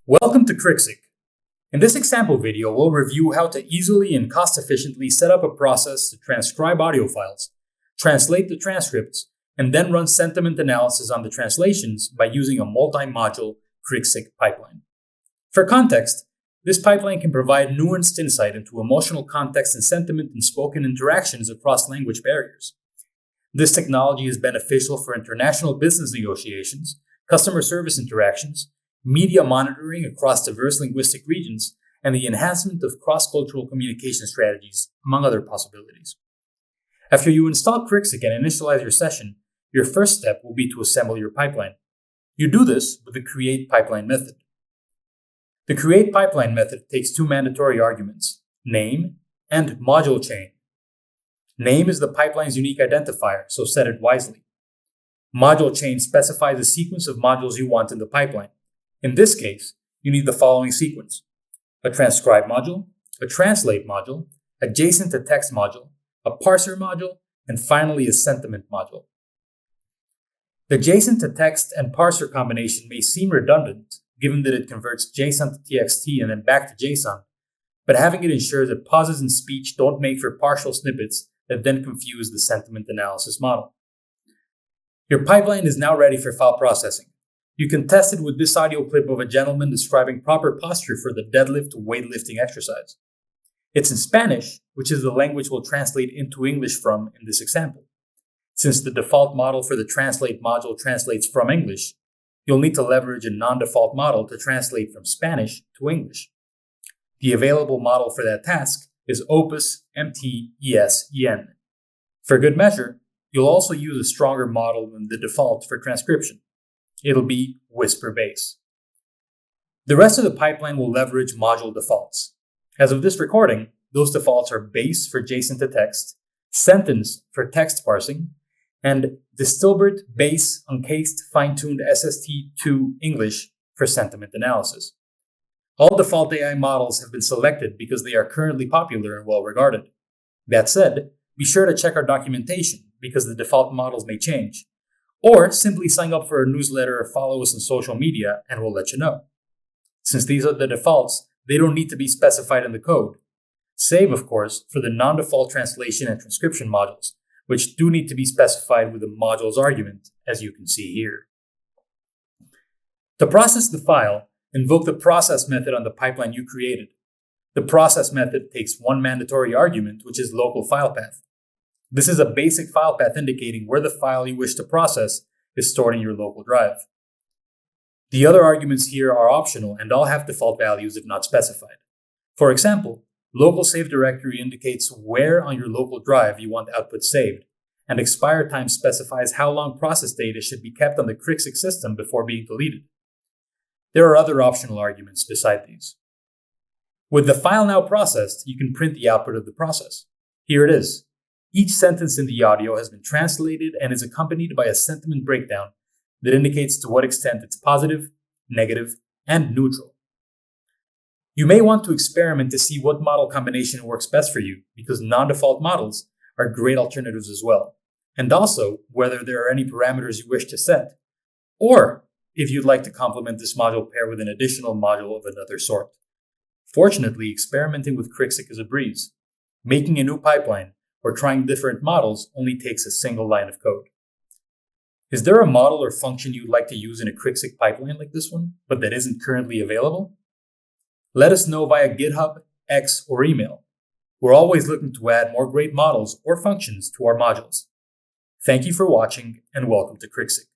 Welcome to Krixik. In this example video, we'll review how to easily and cost-efficiently set up a process to transcribe audio files, translate the transcripts, and then run sentiment analysis on the translations by using a multi-module Krixik pipeline. For context, this pipeline can provide nuanced insight into emotional context and sentiment in spoken interactions across language barriers. This technology is beneficial for international business negotiations, customer service interactions, media monitoring across diverse linguistic regions, and the enhancement of cross-cultural communication strategies, among other possibilities. After you install Krixik and initialize your session, your first step will be to assemble your pipeline. You do this with the create pipeline method. The create pipeline method takes two mandatory arguments, name and module chain. Name is the pipeline's unique identifier, so set it wisely. Module chain specifies the sequence of modules you want in the pipeline. In this case, you need the following sequence: a transcribe module, a translate module, adjacent to text module, a parser module, and finally a sentiment module. The adjacent to text and parser combination may seem redundant, given that it converts JSON to TXT and then back to JSON, but having it ensures that pauses in speech don't make for partial snippets that then confuse the sentiment analysis model. Your pipeline is now ready for file processing. You can test it with this audio clip of a gentleman describing proper posture for the deadlift weightlifting exercise. It's in Spanish, which is the language we'll translate into English from in this example. Since the default model for the translate module translates from English, you'll need to leverage a non-default model to translate from Spanish to English. The available model for that task is Opus MTESEN. For good measure, you'll also use a stronger model than the default for transcription. It'll be Whisper Base. The rest of the pipeline will leverage module defaults. As of this recording, those defaults are Base for JSON to text, Sentence for text parsing, and Distilbert Base Uncased Fine-Tuned SST2 English for sentiment analysis. All default AI models have been selected because they are currently popular and well regarded. That said, be sure to check our documentation because the default models may change. Or simply sign up for our newsletter or follow us on social media and we'll let you know. Since these are the defaults, they don't need to be specified in the code. Save, of course, for the non-default translation and transcription modules, which do need to be specified with the module's argument, as you can see here. To process the file, invoke the process method on the pipeline you created. The process method takes one mandatory argument, which is local file path. This is a basic file path indicating where the file you wish to process is stored in your local drive. The other arguments here are optional and all have default values if not specified. For example, local save directory indicates where on your local drive you want output saved, and expire time specifies how long process data should be kept on the Krixik system before being deleted. There are other optional arguments beside these. With the file now processed, you can print the output of the process. Here it is. Each sentence in the audio has been translated and is accompanied by a sentiment breakdown that indicates to what extent it's positive, negative, and neutral. You may want to experiment to see what model combination works best for you, because non-default models are great alternatives as well, and also whether there are any parameters you wish to set, or if you'd like to complement this module pair with an additional module of another sort. Fortunately, experimenting with Krixik is a breeze. Making a new pipeline or trying different models only takes a single line of code. Is there a model or function you'd like to use in a Krixik pipeline like this one, but that isn't currently available? Let us know via GitHub, X, or email. We're always looking to add more great models or functions to our modules. Thank you for watching and welcome to Krixik.